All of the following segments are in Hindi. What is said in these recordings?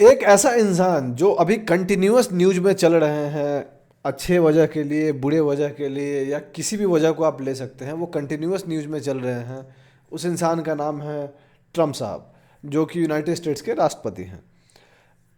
एक ऐसा इंसान जो अभी कंटिन्यूअस न्यूज में चल रहे हैं, अच्छे वजह के लिए, बुरे वजह के लिए, या किसी भी वजह को आप ले सकते हैं, वो कंटिन्यूअस न्यूज में चल रहे हैं। उस इंसान का नाम है ट्रम्प साहब, जो कि यूनाइटेड स्टेट्स के राष्ट्रपति हैं।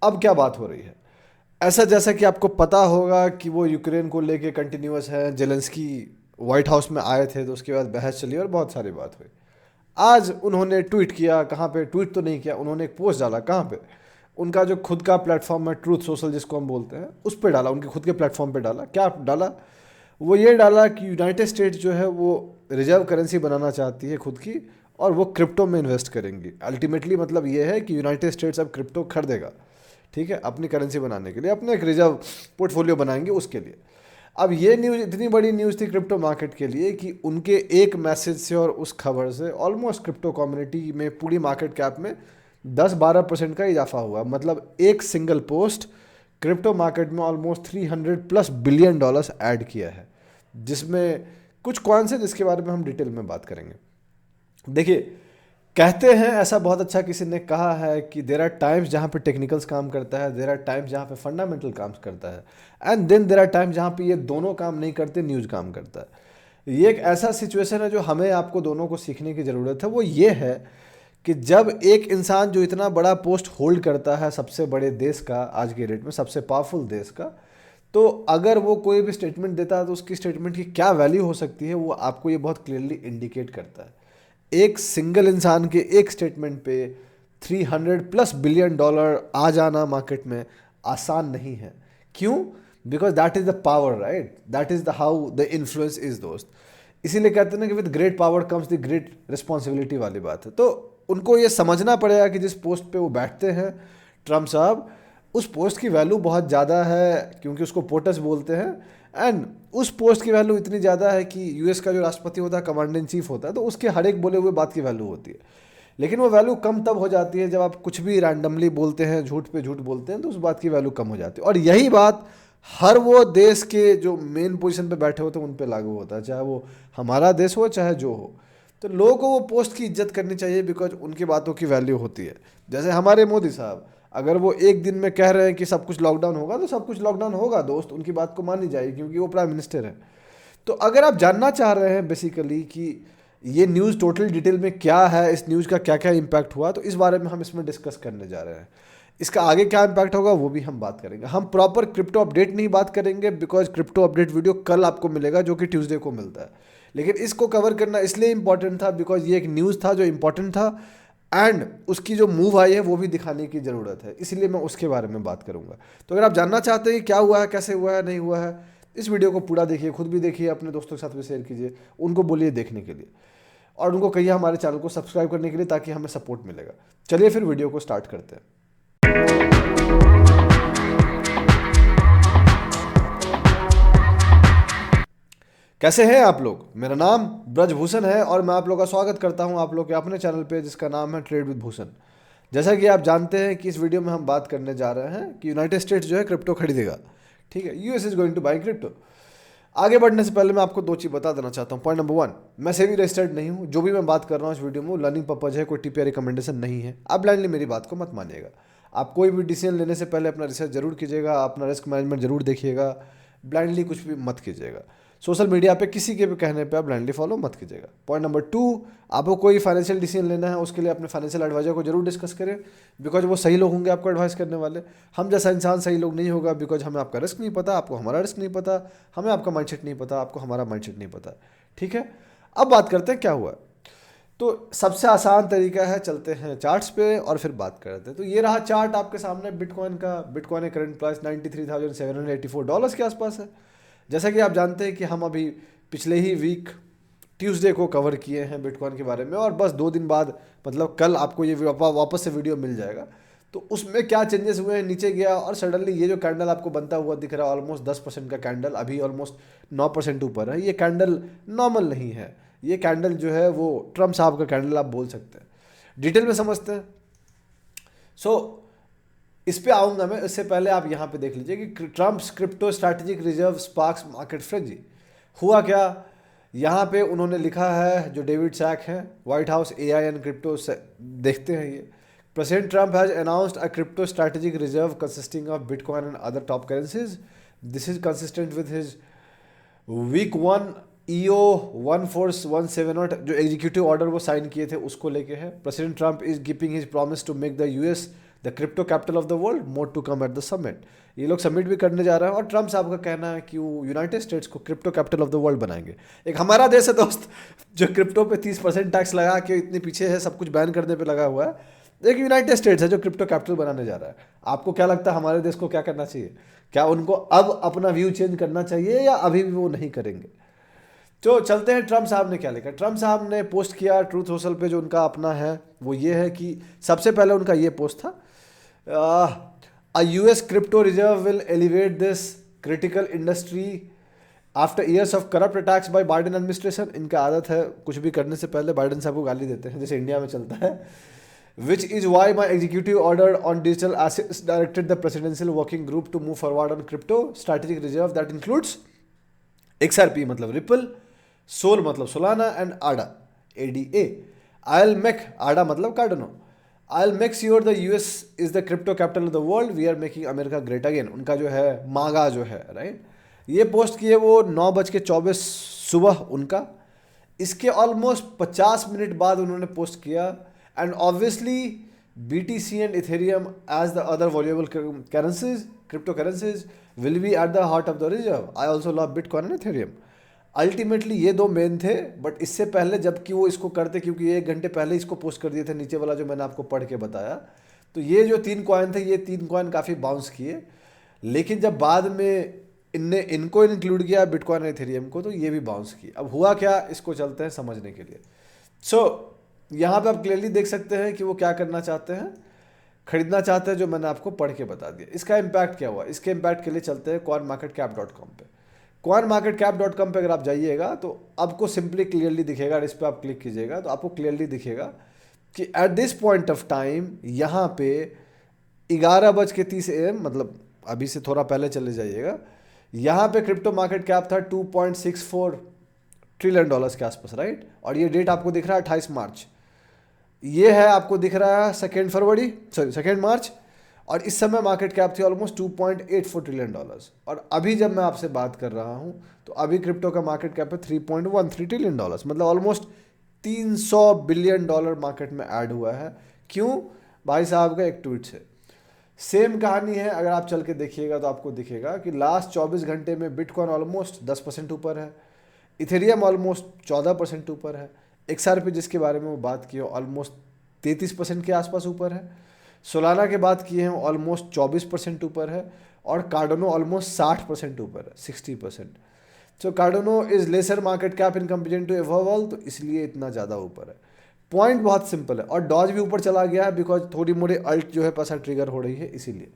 अब क्या बात हो रही है? ऐसा जैसा कि आपको पता होगा कि वो यूक्रेन को लेके कंटिन्यूअस है। जेलेंस्की व्हाइट हाउस में आए थे तो उसके बाद बहस चली और बहुत सारी बात हुई। आज उन्होंने ट्वीट किया, कहाँ पे ट्वीट तो नहीं किया, उन्होंने एक पोस्ट डाला। कहाँ पे? उनका जो खुद का प्लेटफॉर्म है, ट्रूथ सोशल जिसको हम बोलते हैं, उस पर डाला। उनके खुद के प्लेटफॉर्म पे डाला। क्या डाला? वो ये डाला कि यूनाइटेड स्टेट्स जो है वो रिजर्व करेंसी बनाना चाहती है खुद की, और वो क्रिप्टो में इन्वेस्ट करेंगी। अल्टीमेटली मतलब ये है कि यूनाइटेड स्टेट्स अब क्रिप्टो खरीदेगा, ठीक है, अपनी करेंसी बनाने के लिए, अपने एक रिजर्व पोर्टफोलियो बनाएंगे उसके लिए। अब ये न्यूज़ इतनी बड़ी न्यूज़ थी क्रिप्टो मार्केट के लिए कि उनके एक मैसेज से और उस खबर से ऑलमोस्ट क्रिप्टो कम्युनिटी में, पूरी मार्केट कैप में 10-12% का इजाफा हुआ। मतलब एक सिंगल पोस्ट क्रिप्टो मार्केट में ऑलमोस्ट 300+ बिलियन डॉलर्स ऐड किया है, जिसमें कुछ कॉइन्स हैं जिसके बारे में हम डिटेल में बात करेंगे। देखिए, कहते हैं, ऐसा बहुत अच्छा किसी ने कहा है कि देर आर टाइम्स जहाँ पे टेक्निकल्स काम करता है, देर आर टाइम्स जहाँ पे फंडामेंटल काम करता है, and then there are times जहाँ पे ये दोनों काम नहीं करते, न्यूज़ काम करता है। ये एक ऐसा सिचुएशन है जो हमें आपको दोनों को सीखने की ज़रूरत है। वो ये है कि जब एक इंसान जो इतना बड़ा पोस्ट होल्ड करता है सबसे बड़े देश का, आज के डेट में सबसे पावरफुल देश का, तो अगर वो कोई भी स्टेटमेंट देता है तो उसकी स्टेटमेंट की क्या वैल्यू हो सकती है, वो आपको ये बहुत क्लियरली इंडिकेट करता है। एक सिंगल इंसान के एक स्टेटमेंट पे 300+ बिलियन डॉलर आ जाना मार्केट में आसान नहीं है। क्यों? Because that is the power, right? That is the how the influence is, दोस्त। इसीलिए कहते हैं ना कि with great power comes the great responsibility वाली बात है। तो उनको ये समझना पड़ेगा कि जिस पोस्ट पे वो बैठते हैं, ट्रम्प साहब, उस पोस्ट की वैल्यू बहुत ज़्यादा है, क्योंकि उसको पोटस बोलते हैं। एंड उस पोस्ट की वैल्यू इतनी ज़्यादा है कि यूएस का जो राष्ट्रपति होता है, कमांडर इन चीफ होता है, तो उसके हर एक बोले हुए बात की वैल्यू होती है। लेकिन वो वैल्यू कम तब हो जाती है जब आप कुछ भी रैंडमली बोलते हैं, झूठ पे झूठ बोलते हैं, तो उस बात की वैल्यू कम हो जाती है। और यही बात हर वो देश के जो मेन पोजीशन पे बैठे होते हैं उन पे लागू होता है, चाहे वो हमारा देश हो चाहे जो हो। तो लोगों को वो पोस्ट की इज्जत करनी चाहिए, बिकॉज उनकी बातों की वैल्यू होती है। जैसे हमारे मोदी साहब, अगर वो एक दिन में कह रहे हैं कि सब कुछ लॉकडाउन होगा, तो सब कुछ लॉकडाउन होगा, दोस्त। उनकी बात को मानी जाएगी, क्योंकि वो प्राइम मिनिस्टर है। तो अगर आप जानना चाह रहे हैं बेसिकली कि ये न्यूज़ टोटल डिटेल में क्या है, इस न्यूज़ का क्या क्या इम्पैक्ट हुआ, तो इस बारे में हम इसमें डिस्कस करने जा रहे हैं। इसका आगे क्या इम्पैक्ट होगा वो भी हम बात करेंगे। हम प्रॉपर क्रिप्टो अपडेट नहीं बात करेंगे, बिकॉज क्रिप्टो अपडेट वीडियो कल आपको मिलेगा, जो कि ट्यूसडे को मिलता है। लेकिन इसको कवर करना इसलिए इंपॉर्टेंट था बिकॉज ये एक न्यूज़ था जो इंपॉर्टेंट था, एंड उसकी जो मूव आई है वो भी दिखाने की ज़रूरत है, इसलिए मैं उसके बारे में बात करूंगा। तो अगर आप जानना चाहते हैं कि क्या हुआ है, कैसे हुआ है, नहीं हुआ है, इस वीडियो को पूरा देखिए, खुद भी देखिए, अपने दोस्तों के साथ भी शेयर कीजिए, उनको बोलिए देखने के लिए, और उनको कहिए हमारे चैनल को सब्सक्राइब करने के लिए, ताकि हमें सपोर्ट मिलेगा। चलिए फिर वीडियो को स्टार्ट करते हैं। कैसे हैं आप लोग? मेरा नाम ब्रजभूषण है और मैं आप लोग का स्वागत करता हूं आप लोग के अपने चैनल पे, जिसका नाम है ट्रेड विद भूषण। जैसा कि आप जानते हैं कि इस वीडियो में हम बात करने जा रहे हैं कि यूनाइटेड स्टेट्स जो है क्रिप्टो खरीदेगा, ठीक है। US is going two by crypto. आगे बढ़ने से पहले मैं आपको दो चीज़ बता देना चाहता हूँ। पॉइंट नंबर 1, मैं सेबी रजिस्टर्ड नहीं हूँ। जो भी मैं बात कर रहा हूँ इस वीडियो में, वो लर्निंग पर्पज है, कोई टिप या रिकमेंडेशन नहीं है। आप ब्लाइंडली मेरी बात को मत मानिएगा। आप कोई भी डिसीजन लेने से पहले अपना रिसर्च जरूर कीजिएगा, अपना रिस्क मैनेजमेंट जरूर देखिएगा। ब्लाइंडली कुछ भी मत कीजिएगा। सोशल मीडिया पे किसी के भी कहने पे आप ब्लाइंडली फॉलो मत कीजिएगा। पॉइंट नंबर 2, आपको कोई फाइनेंशियल डिसीजन लेना है उसके लिए अपने फाइनेंशियल एडवाइजर को जरूर डिस्कस करें, बिकॉज वो सही लोग होंगे आपको एडवाइस करने वाले। हम जैसा इंसान सही लोग नहीं होगा, बिकॉज हमें आपका रिस्क नहीं पता, आपको हमारा रिस्क नहीं पता, हमें आपका माइंडसेट नहीं पता, आपको हमारा माइंडसेट नहीं पता, ठीक है। अब बात करते हैं क्या हुआ। तो सबसे आसान तरीका है, चलते हैं चार्ट्स पे और फिर बात करते हैं। तो ये रहा चार्ट आपके सामने बिटकॉइन का। बिटकॉइन का करंट प्राइस $93,784 के आसपास है। जैसा कि आप जानते हैं कि हम अभी पिछले ही वीक ट्यूसडे को कवर किए हैं बिटकॉइन के बारे में, और बस 2 दिन बाद, मतलब कल आपको ये वापस से वीडियो मिल जाएगा। तो उसमें क्या चेंजेस हुए हैं, नीचे गया और सडनली ये जो कैंडल आपको बनता हुआ दिख रहा है, ऑलमोस्ट 10% का कैंडल, अभी ऑलमोस्ट 9% ऊपर है। ये कैंडल नॉर्मल नहीं है, ये कैंडल जो है वो ट्रम्प साहब का कैंडल आप बोल सकते हैं। डिटेल में समझते हैं। सो इस पे आऊँगा मैं, इससे पहले आप यहाँ पे देख लीजिए कि Trump's crypto strategic reserve sparks market frenzy. हुआ क्या? यहाँ पे उन्होंने लिखा है, जो डेविड सैक हैं, white house AI and crypto देखते हैं ये। President Trump has announced a crypto strategic reserve consisting of Bitcoin and other top currencies. This is consistent with his week 1 EO 14170 जो एग्जीक्यूटिव ऑर्डर वो साइन किए थे उसको लेके है. President Trump is keeping his promise to make the US the crypto capital of the world, more to come at the summit. ये लोग समिट भी करने जा रहे हैं और ट्रम्प साहब का कहना है कि वो यूनाइटेड स्टेट्स को crypto capital of the world बनाएंगे. एक हमारा देश है दोस्त जो क्रिप्टो पे 30% टैक्स लगा के इतने पीछे है, सब कुछ बैन करने पे लगा हुआ है. एक यूनाइटेड स्टेट्स है जो क्रिप्टो कैपिटल बनाने जा रहा है. आपको क्या लगता है हमारे देश को क्या करना चाहिए? क्या उनको अब अपना व्यू चेंज करना चाहिए या अभी भी वो नहीं करेंगे? तो चलते हैं ट्रम्प साहब ने क्या लिखा. ट्रम्प साहब ने पोस्ट किया ट्रूथ सोशल पे, जो उनका अपना है वो ये है कि सबसे पहले उनका ये पोस्ट था, a US crypto reserve will elevate this critical industry after years of corrupt attacks by Biden administration. इनका आदत है कुछ भी करने से पहले बाइडेन साहब को गाली देते हैं, जैसे इंडिया में चलता है. Which is why my executive order on digital assets directed the presidential working group to move forward on crypto strategic reserve that includes XRP मतलब Ripple, Sol मतलब Solana and ADA ADA. I'll make ADA मतलब Cardano. I'll make sure the US is the crypto capital of the world. We are making America great again. उनका जो है मागा जो है राइट, ये पोस्ट किए वो 9:24 सुबह उनका. इसके ऑलमोस्ट 50 मिनट बाद उन्होंने पोस्ट किया. And obviously, BTC and Ethereum as the other valuable currencies, cryptocurrencies, will be at the heart of the reserve. I also love Bitcoin and Ethereum. Ultimately ये दो मेन थे, बट इससे पहले जबकि वो इसको करते, क्योंकि ये 1 घंटे पहले इसको पोस्ट कर दिए थे, नीचे वाला जो मैंने आपको पढ़ के बताया, तो ये जो 3 कॉइन थे, ये 3 कॉइन काफ़ी बाउंस किए. लेकिन जब बाद में इनको इंक्लूड किया बिटकॉइन और इथेरियम को, तो ये भी बाउंस किए. अब हुआ क्या, इसको चलते हैं समझने के लिए. यहाँ पे आप क्लियरली देख सकते हैं कि वो क्या करना चाहते हैं, खरीदना चाहते हैं, जो मैंने आपको पढ़ के बता दिया. इसका इम्पैक्ट क्या हुआ, इसके इम्पैक्ट के लिए चलते हैं coinmarketcap.com पे. coinmarketcap.com पे अगर आप जाइएगा तो आपको सिंपली क्लियरली दिखेगा, इस पर आप क्लिक कीजिएगा तो आपको क्लियरली दिखेगा कि at this point of time यहाँ पे 11:30 AM, मतलब अभी से थोड़ा पहले चले जाइएगा, यहाँ पे क्रिप्टो मार्केट कैप था $2.64 ट्रिलियन के आसपास राइट. और ये डेट आपको दिख रहा है 28 मार्च. ये है आपको दिख रहा है 2 मार्च. और इस समय मार्केट कैप थी ऑलमोस्ट $2.84 ट्रिलियन. और अभी जब मैं आपसे बात कर रहा हूँ तो अभी क्रिप्टो का मार्केट कैप है $3.13 ट्रिलियन, मतलब ऑलमोस्ट $300 बिलियन मार्केट में ऐड हुआ है. क्यों? भाई साहब का एक ट्वीट से. सेम कहानी है, अगर आप चल के देखिएगा तो आपको दिखेगा कि लास्ट 24 घंटे में बिटकॉइन ऑलमोस्ट 10% ऊपर है, इथेरियम ऑलमोस्ट 14% ऊपर है, XRP जिसके बारे में वो बात की है ऑलमोस्ट 33% के आसपास ऊपर है, सोलाना के बात किए हैं ऑलमोस्ट 24% ऊपर है, और कार्डोनो ऑलमोस्ट 60% ऊपर है, 60%. So Cardano is lesser market cap in comparison to overall, तो इसलिए इतना ज़्यादा ऊपर है. पॉइंट बहुत सिंपल है. और डॉज भी ऊपर चला गया है बिकॉज थोड़ी मोड़ी अल्ट जो है पैसा ट्रिगर हो रही है, इसीलिए.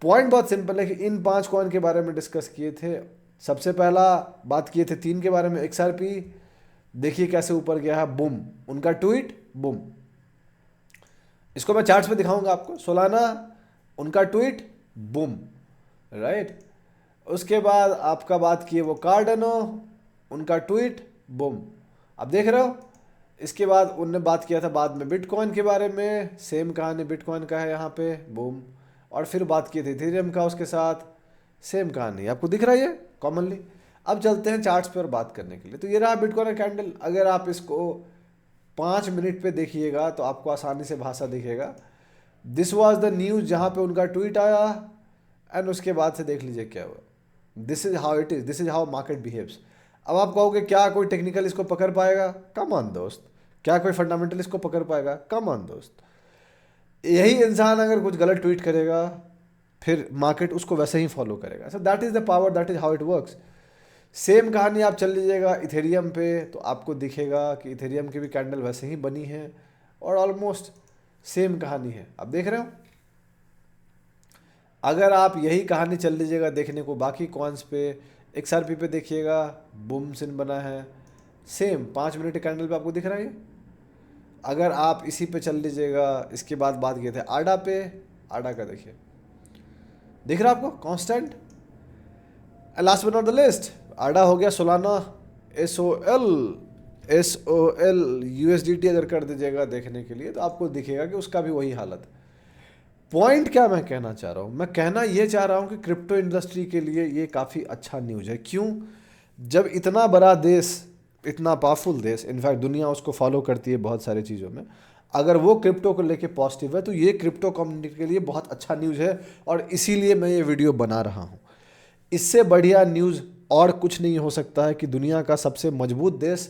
पॉइंट बहुत सिंपल है कि इन 5 कॉइन के बारे में डिस्कस किए थे. सबसे पहला बात किए थे 3 के बारे में, XRP देखिए कैसे ऊपर गया है, बूम. उनका ट्वीट बूम, इसको मैं चार्ट्स पे दिखाऊंगा आपको. सोलाना उनका ट्वीट बूम राइट. उसके बाद आपका बात किए वो कार्डनो, उनका ट्वीट बूम. अब देख रहे हो. इसके बाद उनने बात किया था बाद में बिटकॉइन के बारे में, सेम कहानी बिटकॉइन का है यहाँ पे बूम. और फिर बात की थी इथेरियम का, उसके साथ सेम कहानी आपको दिख रहा है कॉमनली. अब चलते हैं चार्ट्स पे और बात करने के लिए. तो ये रहा बिटकॉइन का कैंडल. अगर आप इसको 5 मिनट पे देखिएगा तो आपको आसानी से भाषा दिखेगा. दिस वाज द न्यूज़ जहाँ पे उनका ट्वीट आया, एंड उसके बाद से देख लीजिए क्या हुआ. This is how it is, this is how market behaves. अब आप कहोगे क्या कोई टेक्निकल इसको पकड़ पाएगा? कम ऑन दोस्त. क्या कोई फंडामेंटल इसको पकड़ पाएगा? कम ऑन दोस्त. यही इंसान अगर कुछ गलत ट्वीट करेगा फिर मार्केट उसको वैसे ही फॉलो करेगा. So that is the power, that is how it works. Same कहानी आप चल लीजिएगा इथेरियम पे तो आपको दिखेगा कि इथेरियम की भी कैंडल वैसे ही बनी है और ऑलमोस्ट सेम कहानी है. आप देख रहे हो. अगर आप यही कहानी चल लीजिएगा देखने को बाकी कॉइन्स पे, XRP पे देखिएगा बूम सिन बना है, सेम 5 मिनट कैंडल पे आपको दिख रहा है. अगर आप इसी पे चल लीजिएगा, इसके बाद बात किए थे आडा पे, आडा का देखिए दिख रहा आपको constant. Last but not the least, Ada हो गया सोलाना SOL SOL USDT अगर कर दीजिएगा देखने के लिए तो आपको दिखेगा कि उसका भी वही हालत है। पॉइंट क्या मैं कहना चाह रहा हूँ, मैं कहना ये चाह रहा हूँ कि क्रिप्टो इंडस्ट्री के लिए ये काफ़ी अच्छा न्यूज़ है। क्यों? जब इतना बड़ा देश, इतना पावरफुल देश, इनफैक्ट दुनिया उसको फॉलो करती है बहुत सारी चीज़ों में, अगर वो क्रिप्टो को लेके पॉजिटिव है तो ये क्रिप्टो कम्युनिटी के लिए बहुत अच्छा न्यूज़ है, और इसीलिए मैं ये वीडियो बना रहा हूँ। इससे बढ़िया न्यूज़ और कुछ नहीं हो सकता है कि दुनिया का सबसे मजबूत देश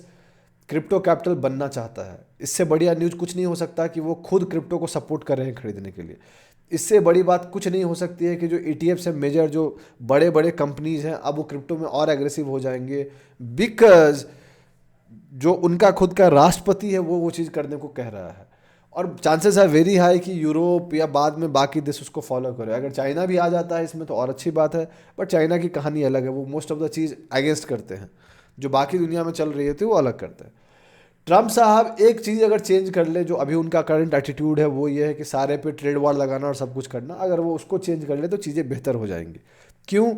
क्रिप्टो कैपिटल बनना चाहता है। इससे बढ़िया न्यूज़ कुछ नहीं हो सकता कि वो खुद क्रिप्टो को सपोर्ट कर रहे हैं खरीदने के लिए। इससे बड़ी बात कुछ नहीं हो सकती है कि जो ETFs से मेजर जो बड़े बड़े कंपनीज हैं अब वो क्रिप्टो में और एग्रेसिव हो जाएंगे, बिकॉज जो उनका खुद का राष्ट्रपति है वो चीज़ करने को कह रहा है। और चांसेस है वेरी हाई कि यूरोप या बाद में बाकी देश उसको फॉलो करे। अगर चाइना भी आ जाता है इसमें तो और अच्छी बात है, बट चाइना की कहानी अलग है, वो most of the cheese against करते हैं। जो बाकी दुनिया में चल रही है वो अलग करते हैं। ट्रम्प साहब एक चीज़ अगर चेंज कर ले, जो अभी उनका करंट एटीट्यूड है वो ये है कि सारे पे ट्रेड वार लगाना और सब कुछ करना, अगर वो उसको चेंज कर ले तो चीज़ें बेहतर हो जाएंगी। क्यों?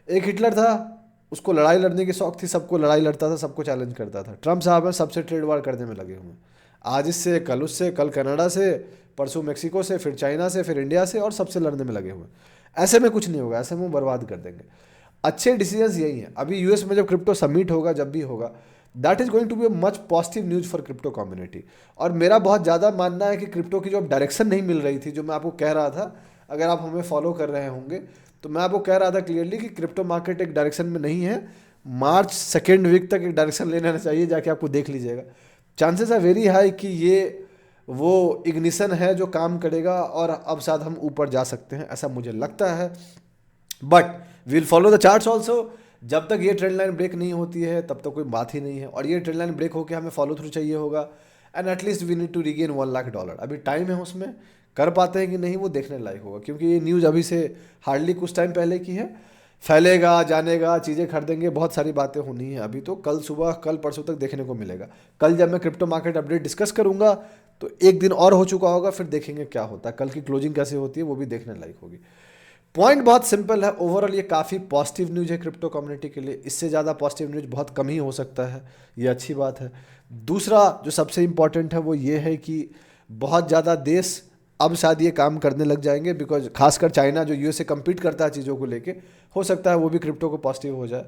एक हिटलर था, उसको लड़ाई लड़ने की शौक थी, सबको लड़ाई लड़ता था, सबको चैलेंज करता था। ट्रम्प साहब है सबसे ट्रेड वार करने में लगे हुए हैं, आज इससे, कल उससे, कल कनाडा से, परसों मेक्सिको से, फिर चाइना से, फिर इंडिया से, और सबसे लड़ने में लगे हुए हैं। ऐसे में कुछ नहीं होगा, ऐसे में वो बर्बाद कर देंगे। अच्छे डिसीजंस यही हैं। अभी यूएस में जब क्रिप्टो समिट होगा, जब भी होगा, that is going to be much positive news for crypto community. और मेरा बहुत ज़्यादा मानना है कि क्रिप्टो की जो डायरेक्शन नहीं मिल रही थी, जो मैं आपको कह रहा था, अगर आप हमें फॉलो कर रहे होंगे तो मैं आपको कह रहा था क्लियरली कि क्रिप्टो मार्केट एक डायरेक्शन में नहीं है। मार्च सेकेंड वीक तक एक डायरेक्शन ले लेना चाहिए, जाके आपको देख लीजिएगा। चांसेस आर वेरी हाई कि ये वो इग्निशन है जो काम करेगा और अब शायद हम ऊपर जा सकते हैं, ऐसा मुझे लगता है। But will follow the charts also. जब तक ये ट्रेंड लाइन ब्रेक नहीं होती है तब तक कोई बात ही नहीं है, और ये ट्रेंड लाइन ब्रेक होकर हमें फॉलो थ्रू चाहिए होगा। And at least we need to regain $1 lakh. अभी टाइम है, उसमें कर पाते हैं कि नहीं वो देखने लायक होगा, क्योंकि ये न्यूज़ अभी से हार्डली कुछ टाइम पहले की है। फैलेगा, जानेगा, चीज़ें खरीदेंगे, बहुत सारी बातें होनी है अभी तो। कल सुबह, कल परसों तक देखने को मिलेगा। कल जब मैं क्रिप्टो मार्केट अपडेट डिस्कस करूंगा तो एक दिन और हो चुका होगा, फिर देखेंगे क्या होता है, कल की क्लोजिंग कैसे होती है वो भी देखने लायक होगी। पॉइंट बहुत सिंपल है, ओवरऑल ये काफ़ी पॉजिटिव न्यूज़ है क्रिप्टो कम्युनिटी के लिए। इससे ज़्यादा पॉजिटिव न्यूज़ बहुत कम ही हो सकता है, ये अच्छी बात है। दूसरा जो सबसे इम्पॉर्टेंट है वो ये है कि बहुत ज़्यादा देश अब शायद ये काम करने लग जाएंगे, बिकॉज खासकर चाइना जो यूएस से कम्पीट करता है चीज़ों को लेके, हो सकता है वो भी क्रिप्टो को पॉजिटिव हो जाए।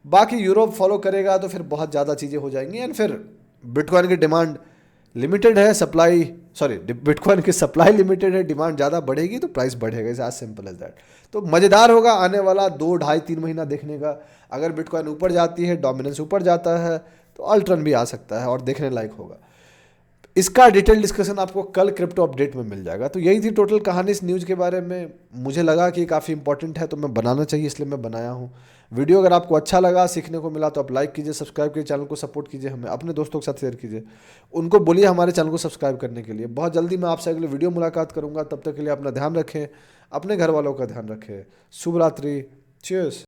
बाकी यूरोप फॉलो करेगा तो फिर बहुत ज़्यादा चीज़ें हो जाएंगी, एंड फिर बिटकॉइन की डिमांड लिमिटेड है, सप्लाई, सॉरी, बिटकॉइन की सप्लाई लिमिटेड है, डिमांड ज़्यादा बढ़ेगी तो प्राइस बढ़ेगा। Is as simple as that. तो मज़ेदार होगा आने वाला 2, ढाई, 3 महीना देखने का। अगर बिटकॉइन ऊपर जाती है, डोमिनेंस ऊपर जाता है, तो अल्ट्रन भी आ सकता है और देखने लायक होगा। इसका डिटेल डिस्कशन आपको कल क्रिप्टो अपडेट में मिल जाएगा। तो यही थी टोटल कहानी इस न्यूज़ के बारे में। मुझे लगा कि काफ़ी इंपॉर्टेंट है तो मैं बनाना चाहिए, इसलिए मैं बनाया हूँ। वीडियो अगर आपको अच्छा लगा, सीखने को मिला, तो आप लाइक कीजिए, सब्सक्राइब कीजिए, चैनल को सपोर्ट कीजिए, हमें अपने दोस्तों के साथ शेयर कीजिए, उनको बोलिए हमारे चैनल को सब्सक्राइब करने के लिए। बहुत जल्दी मैं आपसे अगले वीडियो मुलाकात करूँगा, तब तक के लिए अपना ध्यान रखें, अपने घर वालों का ध्यान रखें। शुभ रात्रि, चीयर्स।